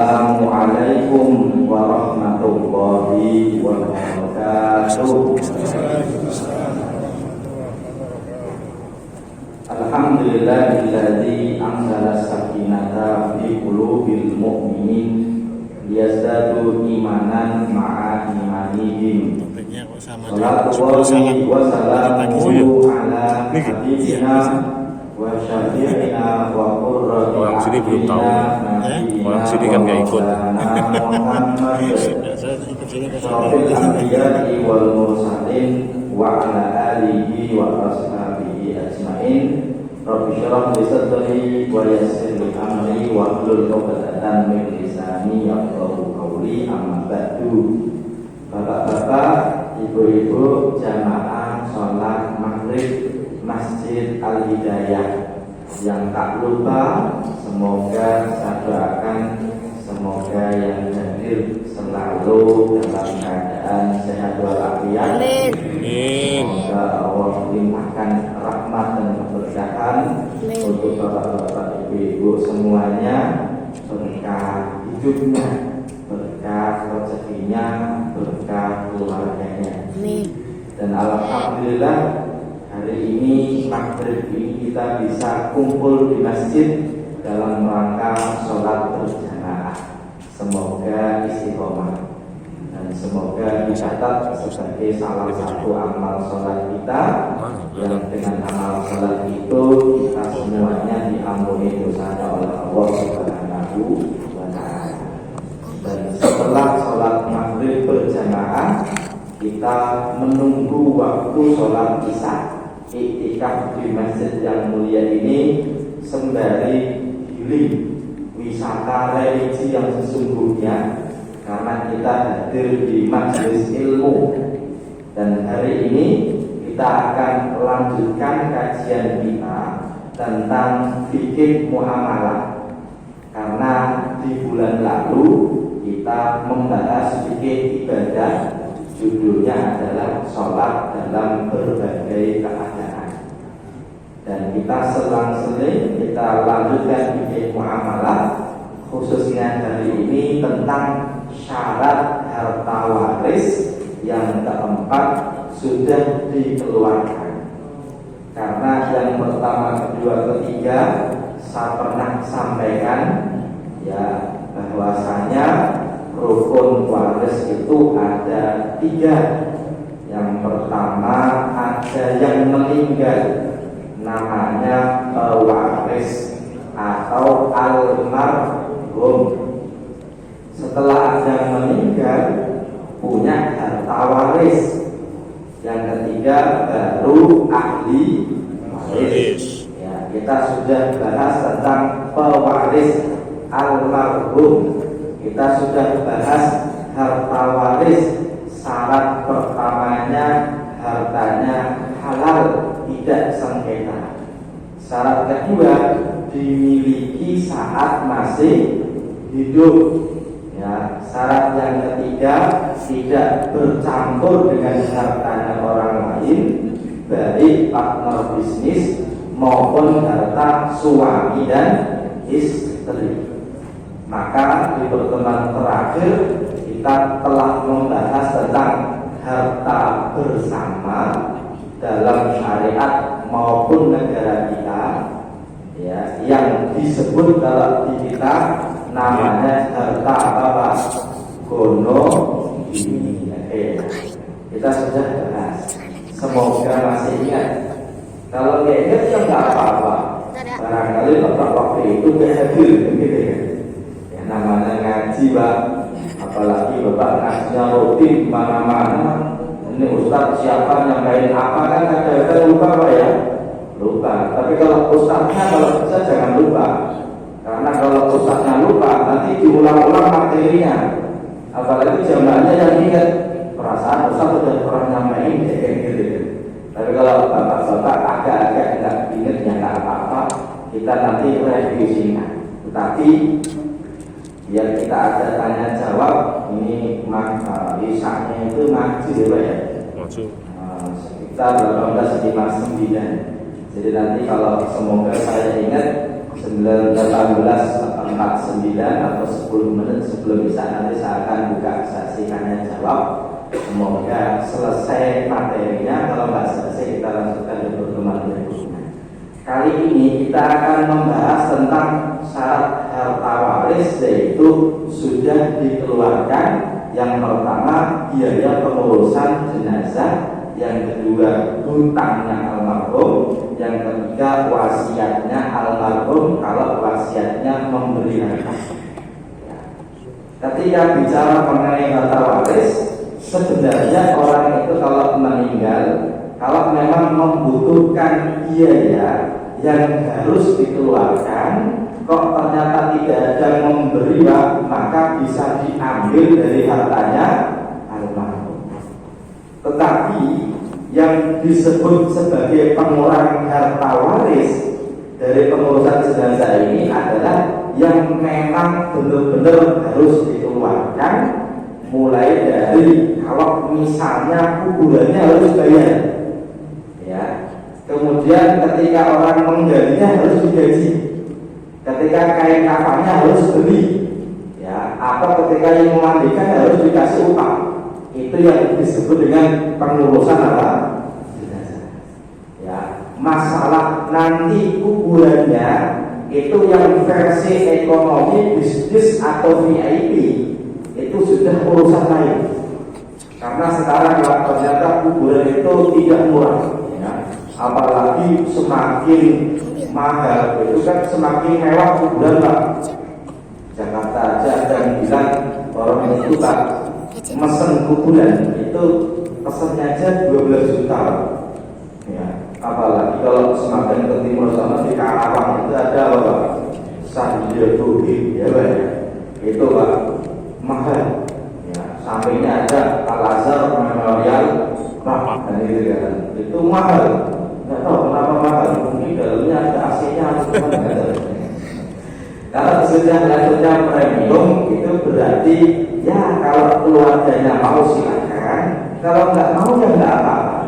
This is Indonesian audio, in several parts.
Assalamualaikum warahmatullahi wabarakatuh. Alhamdulillahilladzi anzala sakinata fi qulubil mu'minin liyazdadu imanan ma'a imanihim. Sallallahu wa salamuhu ala nabiyyina wa syafi'ina wa qurrati orang sini belum tahu, orang sini kan nggak ikut. Sofil anbiya'i wal mursalin wa ala alihi wa ashabihi ajma'in. Rabbi syrah li sadri wa yassir li amri wa hlul 'uqdatam min lisani yafqahu qawli, amma ba'du. Bapak-bapak, ibu-ibu, jamaah sholat maghrib Masjid Al-Hidayah yang tak lupa, semoga saya doakan semoga yang hadir selalu dalam keadaan sehat walafiat. Semoga Allah limpahkan rahmat dan keberkahan untuk bapak-bapak, ibu-ibu semuanya, berkah hidupnya, berkah rezekinya, berkah keluarganya. Dan alhamdulillah hari ini maghrib ini kita bisa kumpul di masjid dalam rangka sholat berjamaah. Semoga istiqomah dan semoga dicatat sebagai salah satu amal sholat kita, yang dengan amal sholat itu kita semuanya diampuni dosanya oleh Allah Subhanahu wa Ta'ala. Dan setelah sholat maghrib berjamaah, kita menunggu waktu sholat isya. Iktikaf di masjid yang mulia ini sembari healing, wisata religi yang sesungguhnya, karena kita hadir di majelis ilmu. Dan hari ini kita akan melanjutkan kajian kita tentang fikih muamalah, karena di bulan lalu kita membahas fikih ibadah. Judulnya adalah sholat dalam berbagai keadaan. Dan kita selang-seling kita lanjutkan fikih muamalah, khususnya hari ini tentang syarat harta waris yang keempat sudah dikeluarkan. Karena yang pertama, kedua, ketiga saya pernah sampaikan ya, bahwasanya rukun waris itu ada 3. Yang pertama, ada yang meninggal, namanya pewaris atau almarhum. Setelah ada yang meninggal, punya harta waris. Yang ketiga baru ahli waris. Ya, kita sudah bahas tentang pewaris almarhum. Kita sudah bahas harta waris. Syarat pertamanya hartanya halal, tidak sengketa. Syarat kedua, dimiliki saat masih hidup. Ya, syarat yang ketiga, tidak bercampur dengan hartanya orang lain, baik partner bisnis maupun harta suami dan istri. Maka di pertemuan terakhir kita telah membahas tentang harta bersama dalam syariat maupun negara kita, ya, yang disebut dalam di kita namanya harta apa? Gono ini. Kita sudah bahas. Semoga masih ingat. Kalau nggak ingat ya nggak apa-apa. Barangkali bapak waktu itu nggak hadir, gitu ya. Namanya ngaji, Pak, apalagi bapak ngajinya rutin mana-mana. Ini ustaz siapa nyampein apa, kan kadang-kadang lupa, Pak, ya, lupa. Tapi kalau ustaznya kalau bisa jangan lupa, karena kalau ustaznya lupa nanti diulang-ulang materinya. Apalagi jamaahnya yang ingat, perasaan ustaz sudah pernah nyampein kayak gitu. Tapi kalau bapak-bapak agak-agak nggak ingat ya nggak apa-apa, kita nanti revisinya. Tetapi biar kita ada tanya jawab, ini isaknya itu maju ya, sekitar 18:59. Jadi nanti kalau semoga saya ingat, 19:49 atau 10 menit sebelum Isya nanti saya akan buka sesi tanya jawab. Semoga selesai materinya. Kalau nggak selesai kita lanjutkan di pertemuan berikutnya. Kali ini kita akan membahas tentang syarat harta waris, yaitu sudah dikeluarkan. Yang pertama biaya pengurusan jenazah, yang kedua hutangnya almarhum, yang ketiga wasiatnya almarhum kalau wasiatnya memberi harta. Ketika bicara mengenai harta waris, sebenarnya orang itu kalau meninggal, kalau memang membutuhkan biaya yang harus dikeluarkan, kok ternyata tidak ada yang memberi, maka bisa diambil dari hartanya almarhum. Tetapi yang disebut sebagai pengurangan harta waris dari pengurusan jenazah ini adalah yang memang benar-benar harus dikeluarkan, mulai dari kalau misalnya kuburannya harus bayar, ya. Kemudian ketika orang menggalinya harus digaji, ketika kain kafannya harus beli, ya, atau ketika yang memandikan harus dikasih upah. Itu yang disebut dengan pengurusan apa? Jenazah. Ya, masalah nanti kuburannya itu yang versi ekonomi, bisnis atau VIP itu sudah urusan lain. Karena sekarang ternyata kuburan itu tidak murah, ya. Apalagi semakin mahal itu kan semakin mewah kuburan, Pak. Jakarta aja ada yang bilang orang itu tak mesen kuburan itu pesennya aja 12 juta, ya. Apalagi kalau semakin ke timur sana di Karawang itu ada apa? Sanjaya Tuhi, ya Pak. Itu Pak mahal, ya. Sampingnya ada Al-Azhar Memorial, Pak, dan gitu kan. Itu mahal. Nggak tahu kenapa mahal. Mungkin dalamnya ada AC-nya, kalau sudah levelnya premium itu berarti ya kalau keluarganya mau silakan, kalau nggak mau ya nggak apa-apa,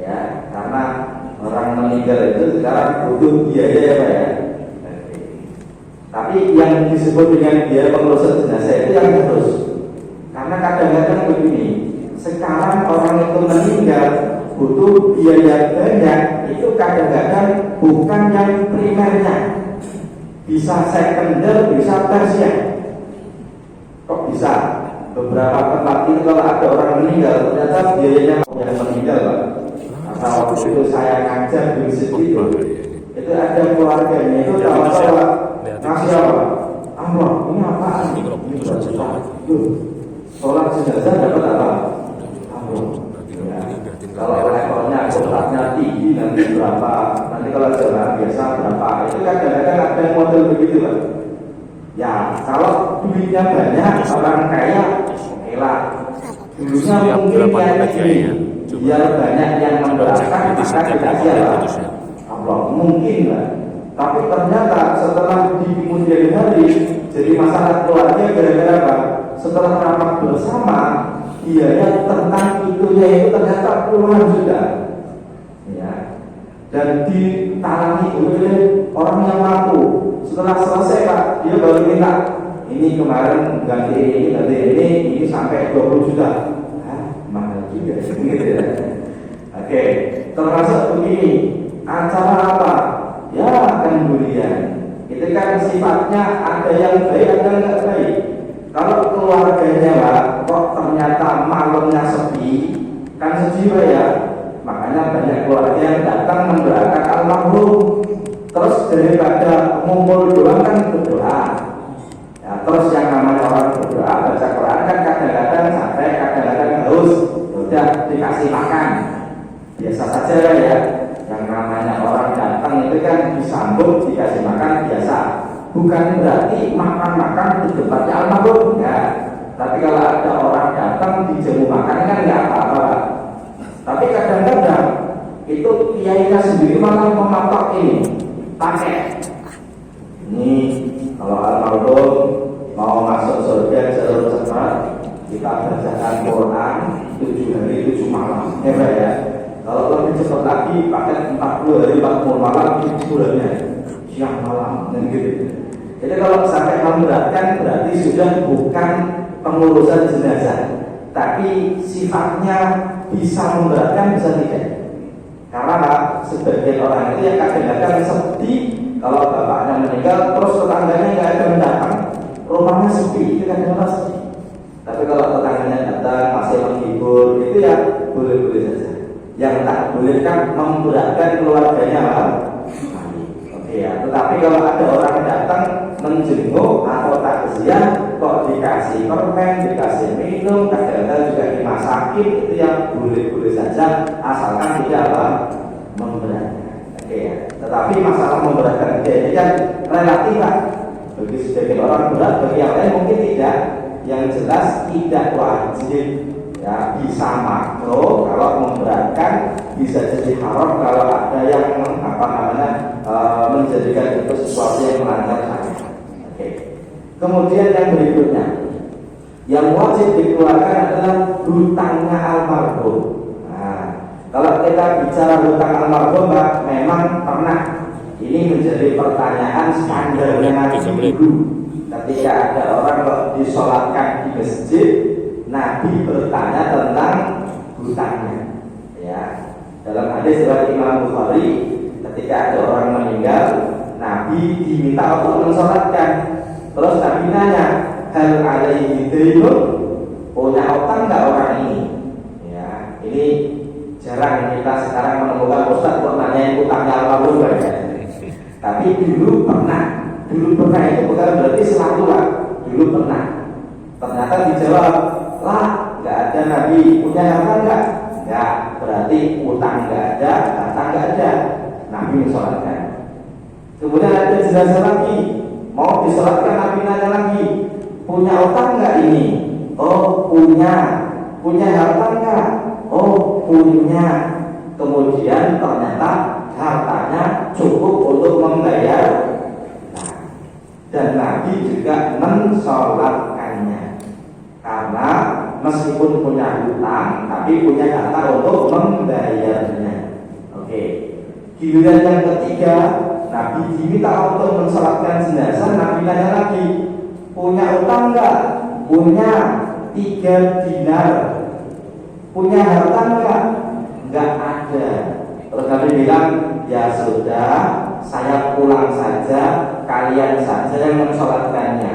ya. Karena orang meninggal itu sekarang butuh biaya, ya Pak, ya. Tapi yang disebut dengan biaya pengurusan jenazah itu yang harus, karena kadang-kadang begini, sekarang orang itu meninggal butuh biaya banyak, itu kadang-kadang bukan yang primernya, bisa sekunder, bisa tersier. Kok bisa? Beberapa tempat itu kalau ada orang meninggal, ternyata biayanya yang meninggal, Pak. Atau waktu itu saya ngajar di situ, itu ada keluarganya itu tahu-tahu ngasih apa? Amplop, ini apaan? Ini berapa? Sholat jenazah dapat apa? Amplop. Ya. Kalau levelnya kotaknya tinggi nanti berapa? Nanti kalau jamaah biasa berapa? Itu kadang-kadang ada model begitu, Pak. Ya, kalau duitnya banyak, orang kaya, oke lah. Dulunya mungkin kayak gini, biar banyak yang memberangkat, maka dikasih apa? Amplop, mungkin lah. Tapi ternyata setelah di kemudian hari jadi masalah keluarga gara-gara apa? Setelah rapat bersama, biaya tentang itunya itu ternyata puluhan juta, ya. Dan ditalangi oleh orang yang mampu. Setelah selesai, Pak, dia baru minta ini kemarin ganti ini sampai 20 juta. Hah, mahal juga, gitu ya. Oke, termasuk begini, acara apa? Ya, kemudian itu kan sifatnya ada yang baik, ada yang tidak baik. Kalau keluarganya, Pak, kok ternyata malamnya sepi, kan sedih, Pak, ya. Makanya banyak keluarga yang datang mendoakan almarhum. Terus daripada ngumpul doang kan berdoa, ya. Terus yang namanya orang berdoa baca Quran kan kadang-kadang sampai kadang-kadang haus, udah dikasih makan. Biasa saja, Pak, ya. Yang namanya orang datang itu kan disambut, dikasih makan biasa. Bukan berarti makan-makan di tempatnya almarhum, ya. Tapi kalau ada orang datang dijamu makan kan nggak apa-apa. Tapi kadang-kadang itu kiainya sendiri malah mematok ini pakai. Ini kalau almarhum mau masuk surga jalur cepat, kita bacakan Quran 7 hari 7 malam, ya. Kalau lebih cepat lagi pakai 40 hari 40 malam di bulannya. siang malam dan gitu. Jadi kalau sampai memberatkan berarti sudah bukan pengurusan jenazah, tapi sifatnya bisa memberatkan bisa tidak. Karena sebagian orang itu yang kadang-kadang sedih kalau bapaknya meninggal terus tetangganya nggak ada yang datang, rumahnya sepi, itu kadang-kadang sedih. Tapi kalau tetangganya datang masih menghibur, itu ya boleh-boleh saja. Yang tak boleh kan memberatkan keluarganya lah. Ya, tetapi kalau ada orang datang menjenguk atau takziah kok dikasih permen, dikasih minum, kadang-kadang juga dimasakin, itu yang boleh-boleh saja asalkan tidak apa memberatkan. Oke ya. Tetapi masalah memberatkan ini kan relatif lah. Bagi sebagian orang berat, bagi yang lain mungkin tidak. Yang jelas tidak wajib. Ya, bisa makro kalau memberatkan, bisa jadi haram kalau ada yang menjadikan itu sesuatu yang melanggar syariat. Oke. Kemudian yang berikutnya, yang wajib dikeluarkan adalah hutangnya almarhum. Nah, kalau kita bicara hutang almarhum, memang pernah ini menjadi pertanyaan standarnya dulu. Ketika ada orang kok disolatkan di masjid, Nabi bertanya tentang hutangnya. Ya, dalam hadis riwayat Imam Bukhari, ketika ada orang meninggal, Nabi diminta untuk mensolatkan. Terus Nabi nanya, hal alaihi daynun, punya utang nggak orang ini? Ya, ini jarang kita sekarang menemukan ustaz kok nanyain utangnya almarhum ya. Tapi dulu pernah itu bukan berarti selalu lah. Dulu pernah. Ternyata dijawab, lah nggak ada Nabi, punya harta nggak? Nggak, berarti utang nggak ada, harta nggak ada. Nabi mensolatkan. Kemudian ada jenazah lagi, mau disolatkan, Nabi nanya lagi, punya utang nggak ini? Oh punya. Punya harta nggak? Oh punya. Kemudian ternyata hartanya cukup untuk membayar. Nah, dan Nabi juga mensolatkannya. Karena meskipun punya hutang, tapi punya harta untuk membayarnya. Oke. Giliran yang ketiga, Nabi diminta untuk mensolatkan jenazah. Nabi nanya lagi, punya utang enggak? Punya 3 dinar. Punya harta enggak? Enggak ada. Terus Nabi bilang, ya sudah, saya pulang saja, kalian saja yang mensolatkannya.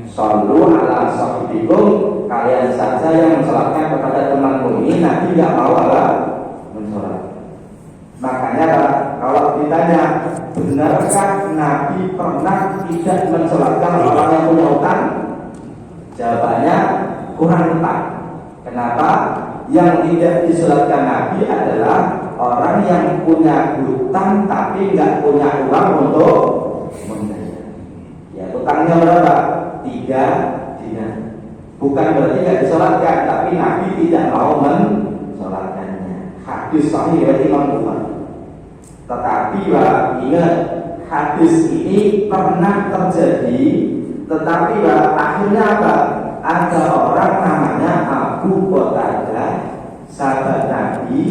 Shollu ala sahibikum, kalian saja yang mensolatkan kepada temanmu ini. Nabi enggak mau mensolat. Makanya kalau ditanya, benarkah Nabi pernah tidak mensolatkan orang yang punya utang? Jawabannya kurang tepat. Kenapa? Yang tidak disolatkan Nabi adalah orang yang punya hutang tapi nggak punya uang untuk membayar. Ya, utangnya berapa? 3 dinar. Bukan berarti nggak disolatkan, tapi Nabi tidak mau mensolatkannya. Hadis sahih dari Imam Bukhari. Tetapi ingat, hadis ini pernah terjadi, tetapi akhirnya apa? Ada orang namanya Abu Qatadah, sahabat Nabi,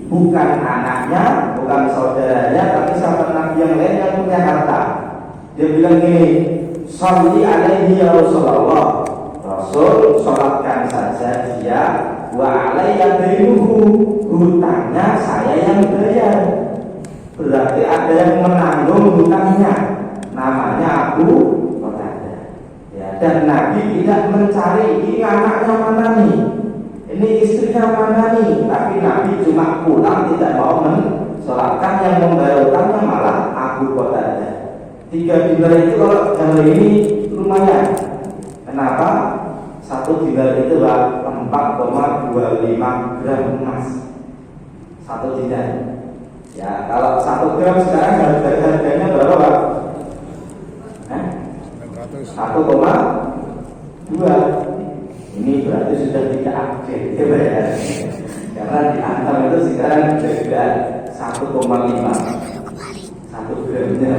bukan anaknya, bukan saudaranya, tapi sahabat Nabi yang lain yang punya harta. Dia bilang gini, sholli alaihi ya Rasulullah, Rasul sholatkan saja dia, wa alayya dainuhu, hutangnya saya yang bayar. Berarti ada yang menanggung hutangnya, namanya Abu Qatadah. Ya, dan Nabi tidak mencari ini anaknya mana nih, ini istrinya mana nih, tapi Nabi cuma pulang, tidak mau mensolatkan. Yang membayar hutangnya malah Abu Qatadah. 3 dinar itu kalau hari ini lumayan. Kenapa? 1 dinar itu 4,25 gram emas. 1 dinar. Ya, kalau 1 gram sekarang harganya berapa, Pak? 1,2. Ini berarti sudah tidak update, ya. Karena di antam itu sekarang sudah 1,5 1 gramnya.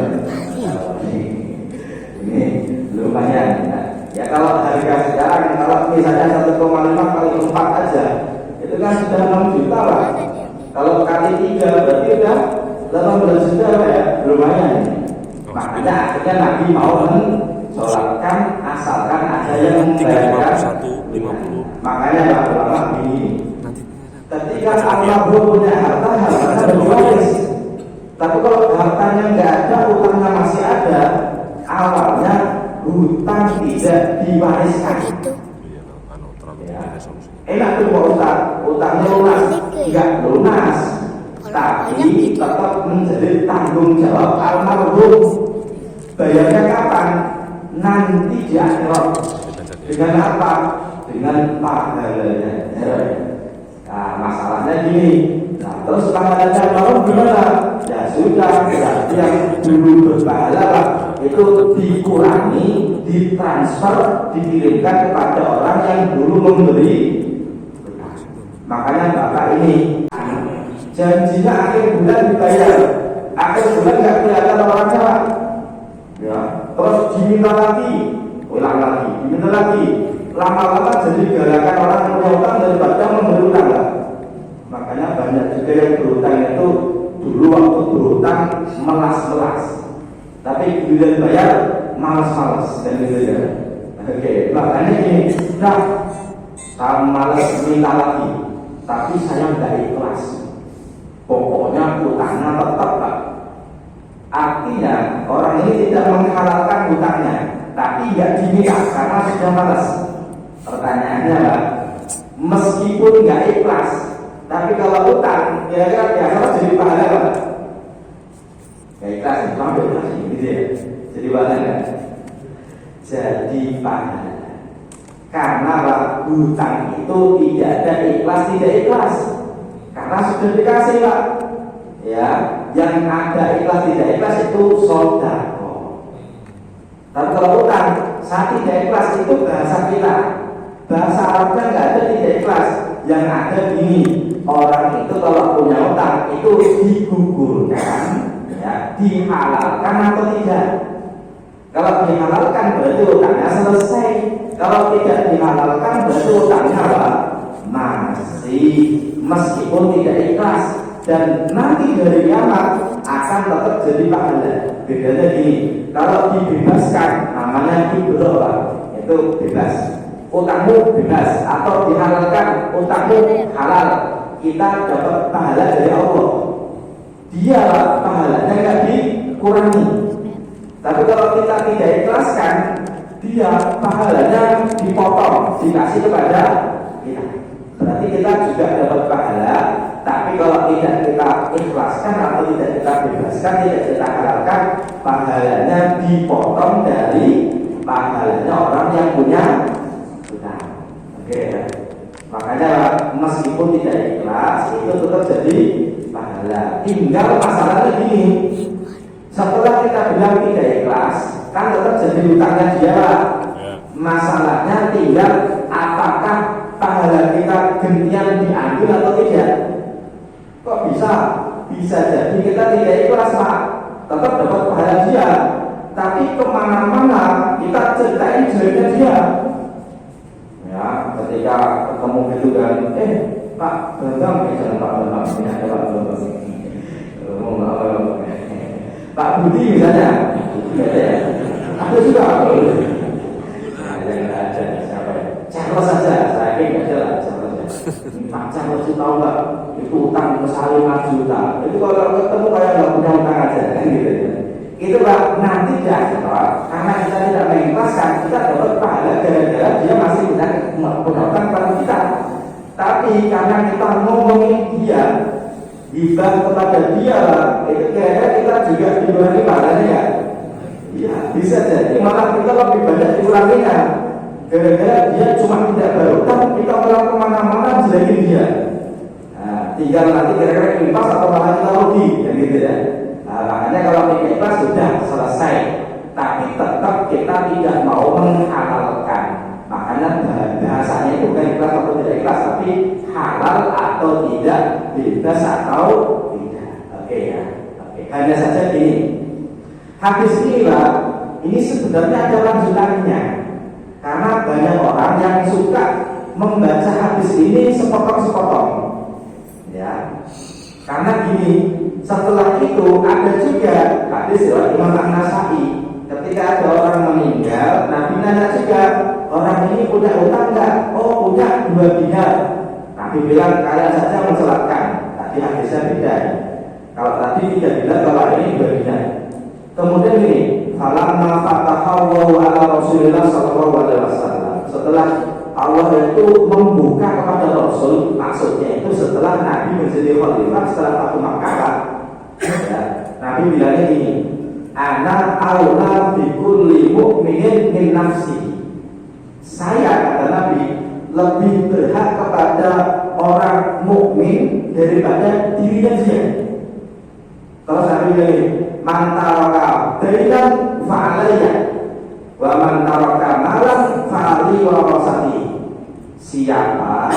Ini lumayan. Ya, kalau harga sekarang, kalau misalnya 1,5 kali 4 aja, itu kan sudah 6 juta, Pak. Kalau kali 3 berarti udah 18 juta, Pak, ya, lumayan. Makanya akhirnya Nabi mau mensolatkan asalkan ada yang membayarkan. 50. Makanya ulama begini, ketika Allah punya harta berwaris. Tapi kalau hartanya nggak ada, utangnya masih ada, awalnya hutang tidak diwariskan. Ya. Enak tuh Pak Ustaz, utangnya lunas, nggak lunas, tapi tetap menjadi tanggung jawab almarhum. Bayarnya kapan? Nanti di akhirat. Dengan apa? Dengan pahalanya. Nah, masalahnya gini. Nah, terus pahalanya almarhum gimana? Ya sudah, berarti yang dulu berpahala Pak, itu dikurangi, ditransfer, dikirimkan kepada orang yang dulu memberi. Makanya Bapak ini janjinya akhir bulan dibayar, akhir bulan nggak kelihatan orangnya Pak. Ya, terus diminta lagi, ulang lagi, diminta lagi, lama-lama jadi gerakan orang yang punya utang daripada memberi utang Pak. Makanya banyak juga yang berutang itu dulu waktu berutang melas-melas, tapi bila bayar malas-malas dan gitu ya. Oke, makanya ini, nah, saya malas minta lagi, tapi saya nggak ikhlas. Pokoknya utangnya tetap Pak. Artinya orang ini tidak menghalalkan hutangnya, tapi nggak diminta karena sudah malas. Pertanyaannya Pak, meskipun nggak ikhlas, tapi kalau utang, kira-kira biasa jadi pahala Pak? Nggak ikhlas, sampai ikhlas gitu ya. Jadi pahala, jadi pahala. Karena Pak, hutang itu tidak ada ikhlas tidak ikhlas. Karena sudah dikasih Pak. Ya, yang ada ikhlas tidak ikhlas itu sodako. Tapi kalau utang, saya tidak ikhlas itu bahasa kita. Bahasa Arabnya nggak ada tidak ikhlas. Yang ada gini, orang itu kalau punya utang itu digugurkan, ya, dihalalkan atau tidak. Kalau dihalalkan berarti utangnya selesai. Kalau tidak dihalalkan berarti utangnya apa? Masih, meskipun tidak ikhlas. Dan nanti dari kiamat akan tetap jadi pahala. Bedanya gini, kalau dibebaskan namanya ibro Pak, itu bebas. Utangmu bebas atau dihalalkan, utangmu halal, kita dapat pahala dari Allah. Dia pahalanya nggak dikurangi. Tapi kalau kita tidak ikhlaskan, dia pahalanya dipotong, dikasih kepada kita. Berarti kita juga dapat pahala. Tapi kalau tidak kita ikhlaskan atau tidak kita bebaskan, tidak kita halalkan, pahalanya dipotong dari pahalanya orang yang punya utang. Oke ya. Makanya meskipun tidak ikhlas itu tetap jadi pahala. Tinggal masalahnya gini, setelah kita bilang tidak ikhlas, kan tetap jadi utangnya dia. Masalahnya tinggal apakah pahala kita gantian diambil atau tidak. Kok bisa? Bisa jadi kita tidak ikhlas Pak, tetap dapat pahala dia, tapi kemana-mana kita ceritain jeleknya dia. Ya, ketika ketemu gitu kan, Pak Bambang, jangan Pak Bambang, ini ada Pak Bambang. Pak Budi misalnya, aku juga. Nah, yang nggak ada siapa ya? Charles saja, saya nggak ada lah Charles. Pak Charles itu tahu nggak? Itu utang besar 5 juta. Itu kalau ketemu kayak nggak punya utang aja, kan gitu. Itu Pak, nanti di akhirat, karena kita tidak mengikhlaskan, kita dapat pahala gara-gara dia masih punya utang pada kita. Tapi karena kita ngomongin dia, hibah kepada dia, itu kira-kira kita juga diberi pahalanya ya. Iya, bisa jadi malah kita lebih banyak dikuranginya. Gara-gara dia cuma tidak berutang, kita malah kemana-mana jelekin dia. Nah, tinggal nanti kira-kira impas atau malah kita rugi, ya gitu ya. Nah, makanya kalau tidak ikhlas sudah selesai. Tapi tetap kita tidak mau menghalalkan. Makanya bahasanya itu bukan ikhlas atau tidak ikhlas, tapi halal atau tidak, bebas atau tidak. Oke ya. Oke. Hanya saja gini. Hadis ini Pak, ini sebenarnya ada lanjutannya. Karena banyak orang yang suka membaca hadis ini sepotong-sepotong. Ya. Karena gini, setelah itu ada juga hadis riwayat Imam An-Nasa'i, ketika ada orang meninggal, Nabi nanya juga, orang ini punya utang enggak? Oh, punya 2 dinar. Nabi bilang kalian saja mensolatkan. Tadi hadisnya beda. Kalau tadi 3 dinar, kalau ini 2 dinar. Kemudian ini, falamma fatahallahu ala Rasulillah sallallahu alaihi wasallam. Setelah Allah itu membuka kepada Rasul, maksudnya itu setelah Nabi menjadi khalifah setelah Fatu Makkah. Ya, Nabi bilangnya ini, ana aula bi kulli mu'minin min nafsihi. Saya, kata Nabi, lebih berhak kepada orang mukmin daripada dirinya dia. Terus Nabi bilang, man taraka dainan fa'alayya wa man taraka malan fa'ali warasati. Siapa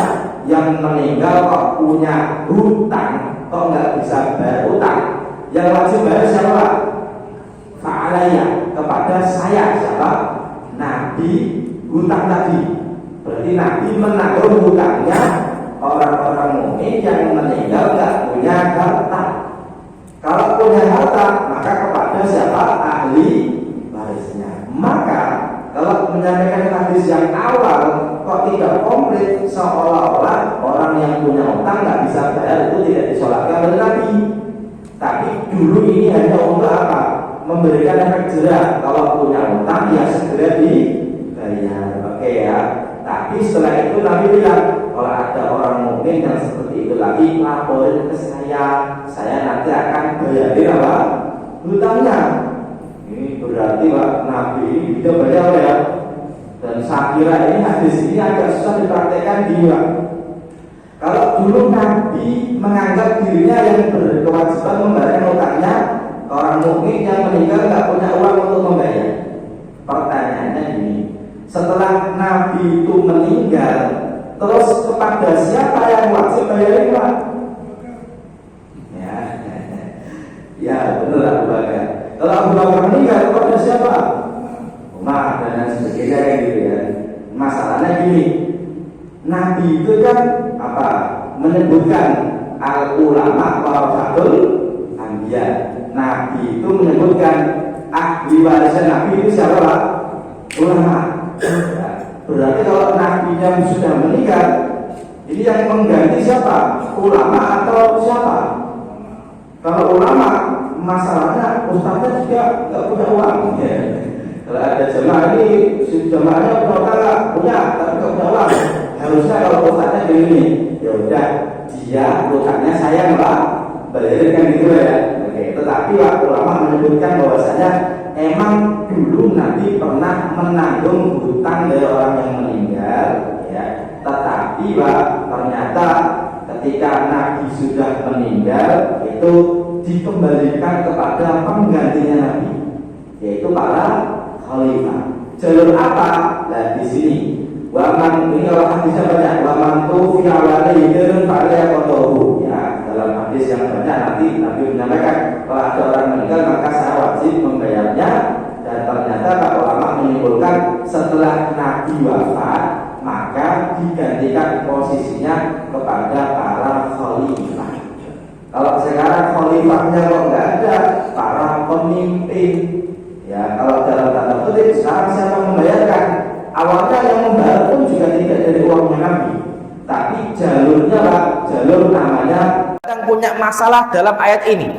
yang meninggal kok punya hutang, kok nggak bisa bayar hutang, yang wajib bayar siapa? Fa'alayya, kepada saya. Siapa? Nabi. Hutang tadi, berarti Nabi menanggung hutangnya orang-orang mukmin yang meninggal nggak punya harta. Kalau punya harta, maka kepada siapa? Ahli warisnya. Maka kalau menyampaikan hadis yang awal kok tidak komplit, seolah-olah orang yang punya hutang nggak bisa bayar itu tidak disolatkan oleh Nabi. Tapi dulu ini hanya untuk apa? Memberikan efek jerah. Kalau punya hutang ya segera dibayar. Oke ya. Tapi setelah itu Nabi bilang, kalau ada orang mukmin yang seperti itu lagi, laporin ke saya nanti akan bayarin apa? Hutangnya. Ini berarti Pak Nabi ini bisa bayar ya. Dan saya kira ini hadis ini agak susah dipraktekkan di Pak. Kalau dulu Nabi menganggap dirinya yang berkewajiban membayar hutangnya, orang mukmin yang meninggal nggak punya uang untuk membayar. Pertanyaannya ini, setelah Nabi itu meninggal, terus kepada siapa yang wajib bayarin Pak? Ya benar Abu Bakar. Kalau Abu Bakar meninggal, kepada siapa? Umar dan lain sebagainya gitu ya. Masalahnya gini, Nabi itu kan apa? Menyebutkan al ulama warasatul anbiya. Nabi itu menyebutkan ahli warisnya Nabi itu siapa Pak? Ulama. Berarti kalau Nabi yang sudah meninggal, ini yang mengganti siapa? Ulama atau siapa? Kalau ulama, masalahnya ustaznya juga nggak punya uang. Ya. Kalau ada jemaah ini, jemaahnya punya, tapi nggak punya uang. Harusnya kalau ustaznya begini, ya udah, dia utangnya saya Pak, bayarin kan gitu ya. Oke. Tetapi Pak, ulama menyebutkan bahwasanya emang dulu Nabi pernah menanggung hutang dari orang yang meninggal, ya. Tetapi Pak, ternyata ketika Nabi sudah meninggal itu dikembalikan kepada penggantinya Nabi, yaitu para khalifah. Jalur apa? Nah di sini, waman ini kalau hadisnya banyak, waman tu fi awalihim fa'ala qadahu. Ya, dalam hadis yang banyak nanti Nabi menyampaikan kalau ada orang meninggal maka saya wajib membayarnya. Dan ternyata para ulama menyimpulkan setelah Nabi wafat maka digantikan posisinya kepada para khalifah. Kalau sekarang khalifahnya kok nggak ada, para pemimpin. Ya, kalau dalam tanda kutip sekarang siapa membayarkan? Awalnya yang membayar pun juga tidak dari uangnya Nabi, tapi jalurnya Pak, jalur namanya yang punya masalah dalam ayat ini.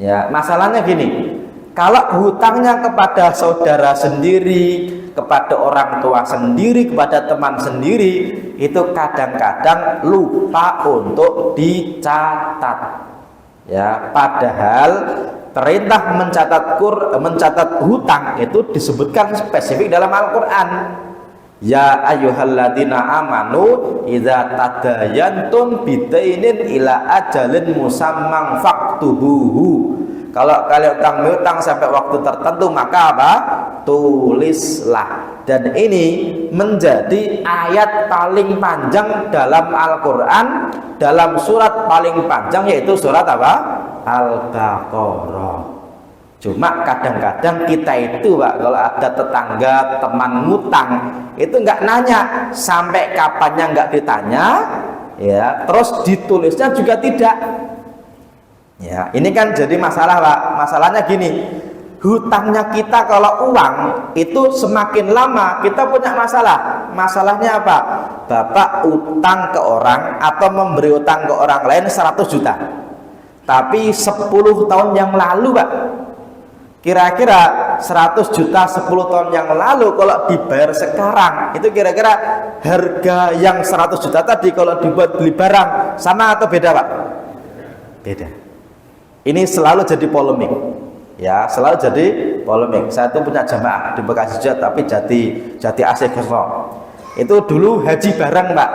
Ya, masalahnya gini. Kalau hutangnya kepada saudara sendiri, kepada orang tua sendiri, kepada teman sendiri, itu kadang-kadang lupa untuk dicatat. Ya, padahal perintah mencatat hutang itu disebutkan spesifik dalam Al-Qur'an. Ya ayyuhalladzina amanu idza tadayantum bidainin ila ajalin musamman faktubuhu. Kalau kalian utang sampai waktu tertentu maka apa? Tulislah. Dan ini menjadi ayat paling panjang dalam Al-Qur'an, dalam surat paling panjang yaitu surat apa? Al-Baqarah. Cuma kadang-kadang kita itu Pak, kalau ada tetangga, teman ngutang, itu nggak nanya sampai kapannya, nggak ditanya, ya. Terus ditulisnya juga tidak. Ya, ini kan jadi masalah, Pak. Masalahnya gini, hutangnya kita kalau uang itu semakin lama kita punya masalah. Masalahnya apa? Bapak utang ke orang atau memberi utang ke orang lain 100 juta. Tapi 10 tahun yang lalu, Pak, kira-kira 100 juta 10 tahun yang lalu kalau dibayar sekarang, itu kira-kira harga yang 100 juta tadi kalau dibuat beli barang sama atau beda, Pak? Beda. Ini selalu jadi polemik. Ya, selalu jadi polemik. Saya itu punya jamaah di Bekasi juga, tapi Jati AC Kesno. Itu dulu haji bareng, Pak.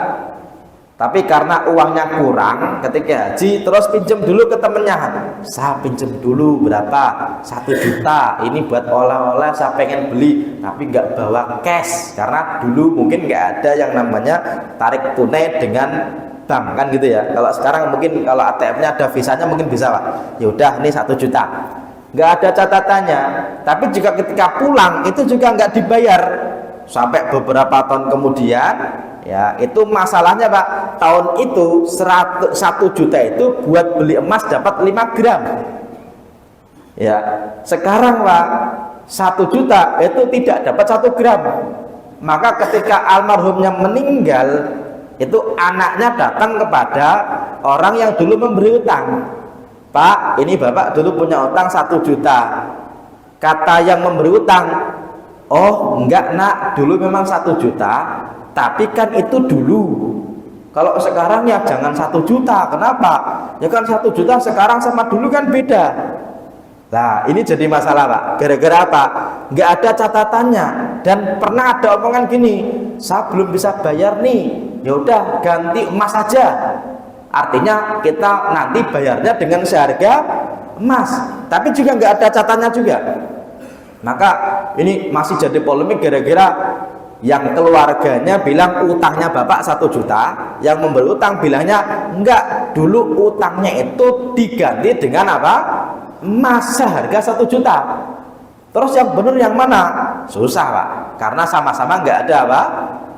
Tapi karena uangnya kurang ketika haji, terus pinjam dulu ke temennya. Saya pinjam dulu berapa? 1 juta. Ini buat oleh-oleh, saya pengen beli, tapi nggak bawa cash karena dulu mungkin nggak ada yang namanya tarik tunai dengan bank, kan gitu ya. Kalau sekarang mungkin kalau ATM-nya ada visanya mungkin bisa, Pak. Ya udah, ini 1 juta. Nggak ada catatannya. Tapi juga ketika pulang itu juga nggak dibayar sampai beberapa tahun kemudian. Ya, itu masalahnya, Pak. Tahun itu 1 juta itu buat beli emas dapat 5 gram. Ya, sekarang, Pak, 1 juta itu tidak dapat 1 gram. Maka ketika almarhumnya meninggal, itu anaknya datang kepada orang yang dulu memberi utang. Pak, ini bapak dulu punya utang 1 juta. Kata yang memberi utang, oh enggak nak, dulu memang 1 juta, tapi kan itu dulu. Kalau sekarang ya jangan 1 juta. Kenapa? Ya kan 1 juta sekarang sama dulu kan beda. Nah, ini jadi masalah, Pak. Gara-gara apa? Nggak ada catatannya. Dan pernah ada omongan gini, saya belum bisa bayar nih, ya udah ganti emas saja. Artinya kita nanti bayarnya dengan seharga emas, tapi juga nggak ada catatannya juga. Maka ini masih jadi polemik gara-gara yang keluarganya bilang utangnya bapak 1 juta, yang memberi utang bilangnya enggak, dulu utangnya itu diganti dengan apa? Emas seharga 1 juta. Terus yang benar yang mana? Susah, Pak, karena sama-sama nggak ada apa?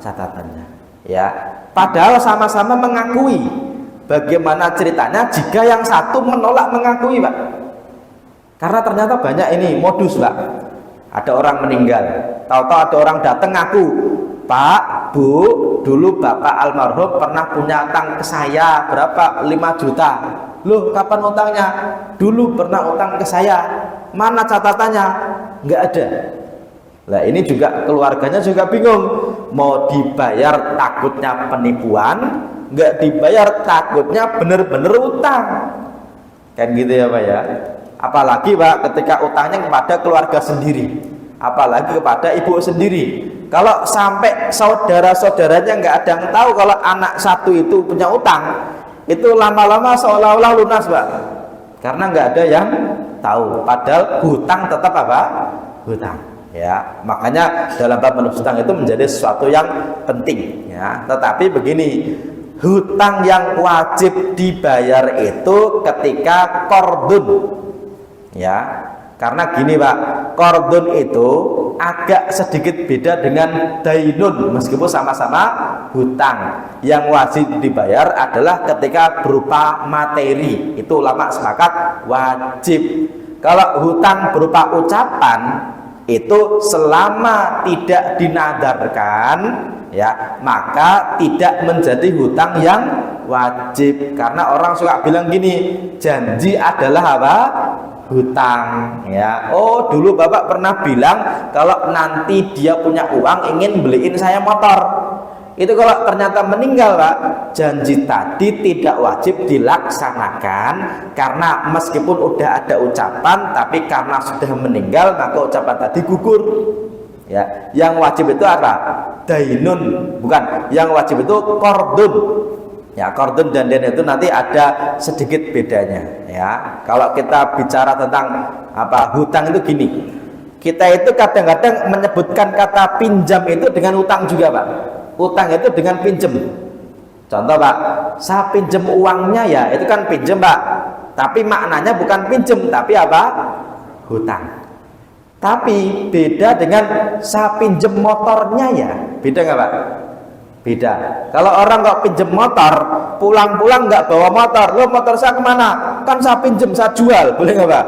Catatannya. Ya, padahal sama-sama mengakui. Bagaimana ceritanya jika yang satu menolak mengakui, Pak? Karena ternyata banyak ini modus, Pak. Ada orang meninggal, tahu-tahu ada orang datang ngaku, Pak, Bu, dulu bapak almarhum pernah punya utang ke saya berapa? 5 juta. Loh, kapan utangnya? Dulu pernah utang ke saya. Mana catatannya? Nggak ada. Nah, ini juga keluarganya juga bingung. Mau dibayar takutnya penipuan, nggak dibayar takutnya bener-bener utang. Kan gitu ya, Pak ya. Apalagi, Pak, ketika utangnya kepada keluarga sendiri, apalagi kepada ibu sendiri. Kalau sampai saudara-saudaranya nggak ada yang tahu kalau anak satu itu punya utang, itu lama-lama seolah-olah lunas, Pak, karena nggak ada yang tahu. Padahal hutang tetap apa? Hutang. Ya, makanya dalam bab menebus hutang itu menjadi sesuatu yang penting. Ya, tetapi begini, hutang yang wajib dibayar itu ketika qardun. Ya, karena gini, Pak, qardun itu agak sedikit beda dengan dainun, meskipun sama-sama hutang. Yang wajib dibayar adalah ketika berupa materi. Itu ulama sepakat wajib. Kalau hutang berupa ucapan, itu selama tidak dinadarkan, ya, maka tidak menjadi hutang yang wajib. Karena orang suka bilang gini, janji adalah apa? Hutang, ya. Oh, dulu bapak pernah bilang kalau nanti dia punya uang ingin beliin saya motor. Itu kalau ternyata meninggal, Pak, janji tadi tidak wajib dilaksanakan, karena meskipun udah ada ucapan, tapi karena sudah meninggal maka ucapan tadi gugur. Ya, yang wajib itu apa? Dainun, bukan. Yang wajib itu qardun. Ya, qardun dan dain itu nanti ada sedikit bedanya. Ya, kalau kita bicara tentang apa hutang itu gini, kita itu kadang-kadang menyebutkan kata pinjam itu dengan utang juga, Pak. Utang itu dengan pinjam. Contoh, Pak, saya pinjam uangnya, ya, itu kan pinjam, Pak. Tapi maknanya bukan pinjam, tapi apa? Hutang. Tapi beda dengan saya pinjam motornya, ya. Beda nggak, Pak? Beda. Kalau orang kok pinjem motor, pulang-pulang nggak bawa motor, lo motor saya kemana? Kan saya pinjem, saya jual, boleh nggak Pak?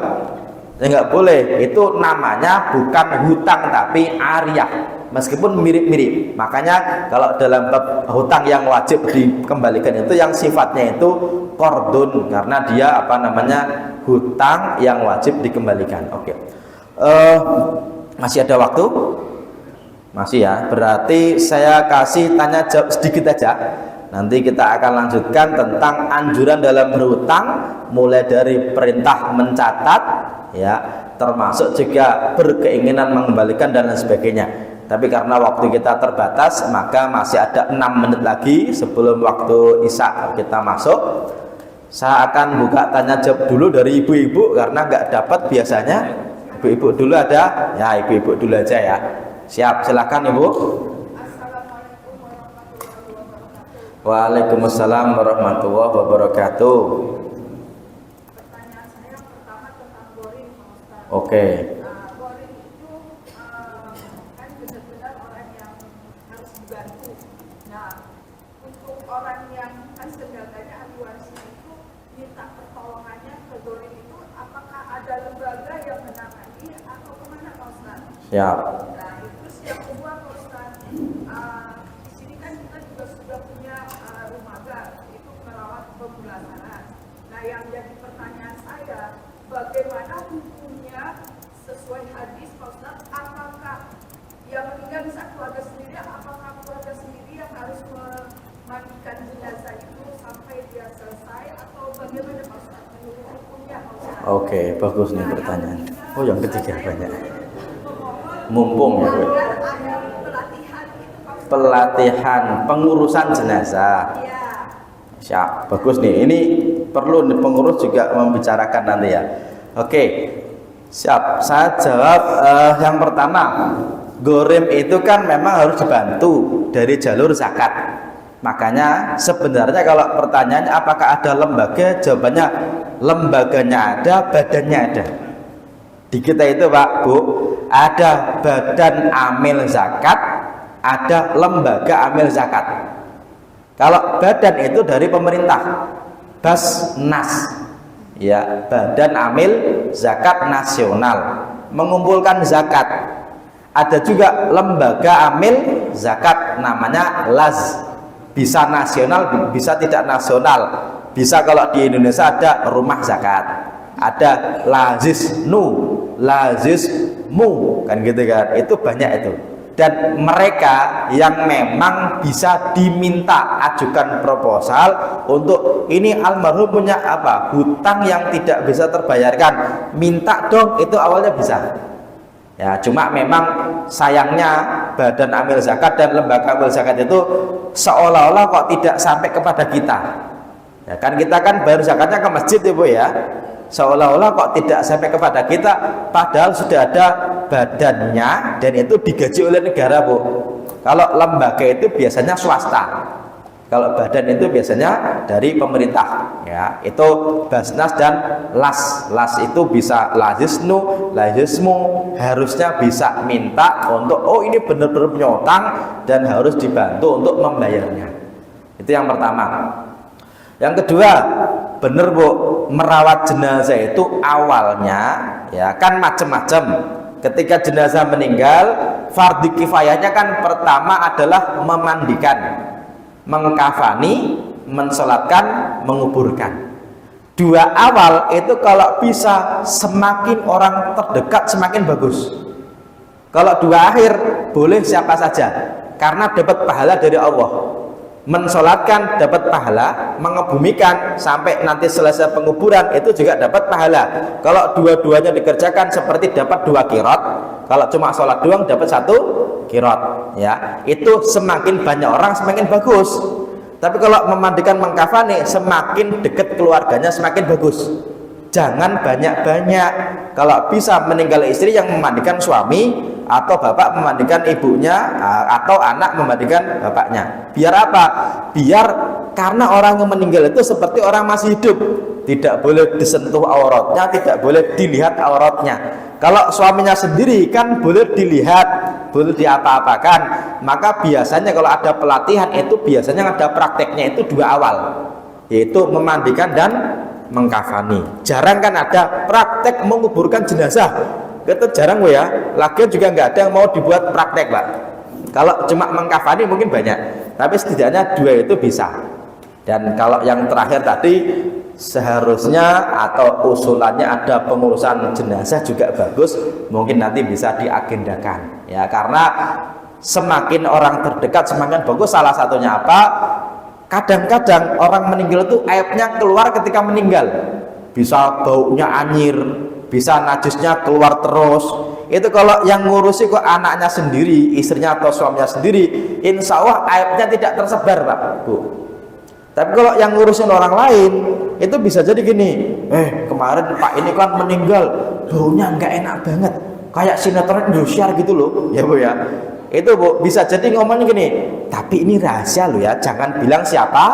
Ya nggak boleh. Itu namanya bukan hutang tapi ariyah, meskipun mirip-mirip. Makanya kalau dalam bab hutang yang wajib dikembalikan itu yang sifatnya itu qardun, karena dia apa namanya hutang yang wajib dikembalikan. Oke. Masih ada waktu? Masih ya, berarti saya kasih tanya jawab sedikit aja. Nanti kita akan lanjutkan tentang anjuran dalam berhutang, mulai dari perintah mencatat, ya, termasuk juga berkeinginan mengembalikan dan lain sebagainya. Tapi karena waktu kita terbatas, maka masih ada 6 menit lagi sebelum waktu Isya kita masuk. Saya akan buka tanya jawab dulu dari ibu-ibu karena nggak dapat biasanya. Ibu-ibu dulu ada? Ya, ibu-ibu dulu aja ya. Siap, silakan Ibu. Assalamualaikum warahmatullahi wabarakatuh. Waalaikumsalam warahmatullahi wabarakatuh. Pertanyaan saya yang pertama tentang boring, Pak Ustaz. Oke. Boring itu kan benar-benar orang yang harus dibantu. Nah, untuk orang yang kan sebenarnya ahli warisnya itu minta pertolongannya ke boring itu, apakah ada lembaga yang menangani atau kemana, Pak Ustaz? Siap. Nah, terus yang kedua, Pak Ustaz, di sini kan kita juga sudah punya rumahga itu merawat pemulasaran. Nah, yang jadi pertanyaan saya, bagaimana hukumnya sesuai hadis, Pak Ustaz? Apakah yang meninggal bisa keluarga sendiri? Apakah keluarga sendiri yang harus memandikan jenazah itu sampai dia selesai, atau bagaimana, Pak Ustaz? Menurut hukumnya, Pak Ustaz? Oke, bagus nih pertanyaan. Oh, yang ketiga banyak. Mumpung ya, Bu. Pelatihan pengurusan jenazah. Siap, bagus nih. Ini perlu pengurus juga membicarakan nanti ya. Oke, siap. Saya jawab yang pertama. Gorim itu kan memang harus dibantu dari jalur zakat. Makanya sebenarnya kalau pertanyaannya apakah ada lembaga, jawabannya lembaganya ada, badannya ada. Di kita itu Pak, Bu, ada badan amil zakat, ada lembaga amil zakat. Kalau badan itu dari pemerintah, Basnas, ya, Badan Amil Zakat Nasional, mengumpulkan zakat. Ada juga lembaga amil zakat namanya LAZ, bisa nasional, bisa tidak nasional. Bisa kalau di Indonesia ada rumah zakat, ada lazismu, kan gitu kan, itu banyak itu. Dan mereka yang memang bisa diminta ajukan proposal untuk ini almarhum punya apa, hutang yang tidak bisa terbayarkan, minta dong, itu awalnya bisa ya. Cuma memang sayangnya badan amil zakat dan lembaga amil zakat itu seolah-olah kok tidak sampai kepada kita ya, kan kita kan bayar zakatnya ke masjid Ibu ya, seolah-olah kok tidak sampai kepada kita, padahal sudah ada badannya dan itu digaji oleh negara Bu. Kalau lembaga itu biasanya swasta, kalau badan itu biasanya dari pemerintah ya. Itu Basnas dan LAS itu bisa lazismu, harusnya bisa minta untuk oh ini benar-benar punya utang dan harus dibantu untuk membayarnya. Itu yang pertama. Yang kedua, bener Bu, merawat jenazah itu awalnya ya kan macam-macam. Ketika jenazah meninggal, fardhu kifayahnya kan pertama adalah memandikan, mengkafani, mensolatkan, menguburkan. Dua awal itu kalau bisa semakin orang terdekat semakin bagus. Kalau dua akhir boleh siapa saja karena dapat pahala dari Allah. Mensolatkan dapat pahala, mengebumikan sampai nanti selesai penguburan itu juga dapat pahala. Kalau dua-duanya dikerjakan seperti dapat 2 qiraat. Kalau cuma sholat doang dapat 1 qiraat ya. Itu semakin banyak orang semakin bagus. Tapi kalau memandikan mengkafani semakin dekat keluarganya semakin bagus. Jangan banyak-banyak. Kalau bisa meninggal istri yang memandikan suami, atau bapak memandikan ibunya, atau anak memandikan bapaknya. Biar apa? Biar karena orang yang meninggal itu seperti orang masih hidup, tidak boleh disentuh auratnya, tidak boleh dilihat auratnya. Kalau suaminya sendiri kan boleh dilihat, boleh diapa-apakan. Maka biasanya kalau ada pelatihan itu biasanya ada prakteknya itu 2 awal, yaitu memandikan dan mengkafani. Jarang kan ada praktek menguburkan jenazah, itu jarang ya. Lagian juga nggak ada yang mau dibuat praktek Pak. Kalau cuma mengkafani mungkin banyak, tapi setidaknya 2 itu bisa. Dan kalau yang terakhir tadi seharusnya atau usulannya ada pengurusan jenazah juga bagus, mungkin nanti bisa diagendakan ya, karena semakin orang terdekat semakin bagus. Salah satunya apa? Kadang-kadang orang meninggal itu aibnya keluar ketika meninggal, bisa baunya anyir, bisa najisnya keluar terus. Itu kalau yang ngurusi kok anaknya sendiri, istrinya atau suaminya sendiri, insya Allah aibnya tidak tersebar Pak Bu. Tapi kalau yang ngurusin orang lain itu bisa jadi gini, kemarin Pak ini kan meninggal, baunya nggak enak banget, kayak sinetron Indosiar gitu loh ya Bu ya. Itu Bu bisa jadi ngomongnya gini, tapi ini rahasia loh ya, jangan bilang siapa.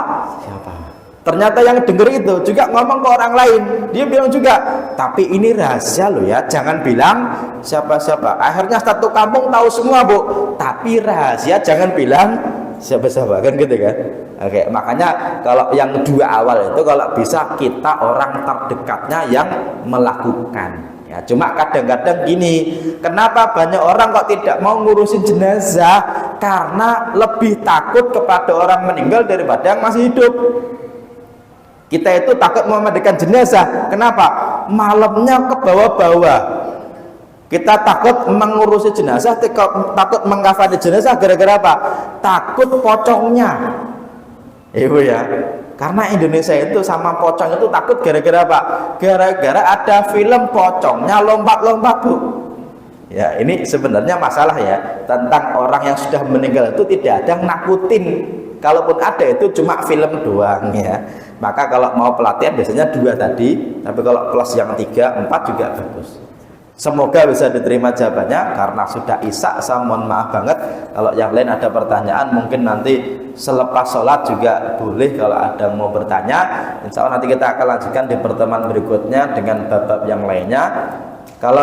Ternyata yang denger itu juga ngomong ke orang lain, dia bilang juga, tapi ini rahasia loh ya, jangan bilang siapa-siapa. Akhirnya satu kampung tahu semua Bu, tapi rahasia jangan bilang siapa-siapa, kan gitu kan. Oke, makanya kalau yang 2 awal itu kalau bisa kita orang terdekatnya yang melakukan ya. Cuma kadang-kadang gini, kenapa banyak orang kok tidak mau ngurusin jenazah? Karena lebih takut kepada orang meninggal daripada yang masih hidup. Kita itu takut memandikan jenazah, kenapa? Malamnya ke bawah-bawah. Kita takut mengurusi jenazah, takut mengkafani jenazah gara-gara apa? Takut pocongnya. Ibu ya, karena Indonesia itu sama pocong itu takut gara-gara apa? Gara-gara ada film pocongnya lompat-lompat Bu. Ya, ini sebenarnya masalah ya, tentang orang yang sudah meninggal itu tidak ada yang nakutin. Kalaupun ada itu cuma film doang ya. Maka kalau mau pelatihan biasanya 2 tadi, tapi kalau plus yang 3, 4 juga bagus. Semoga bisa diterima jawabannya. Karena sudah isya, saya mohon maaf banget. Kalau yang lain ada pertanyaan mungkin nanti selepas sholat juga boleh kalau ada yang mau bertanya. Insya Allah nanti kita akan lanjutkan di pertemuan berikutnya dengan bab-bab yang lainnya. Kalau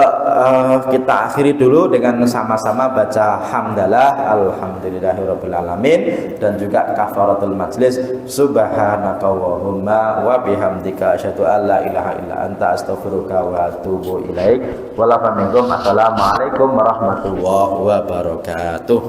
kita akhiri dulu dengan sama-sama baca hamdalah alhamdulillahirabbil alamin dan juga kafaratul majlis subhanakallahumma wa bihamdika asyhadu an la ilaha illa anta astaghfiruka wa atubu ilaik. Assalamualaikum warahmatullahi wabarakatuh.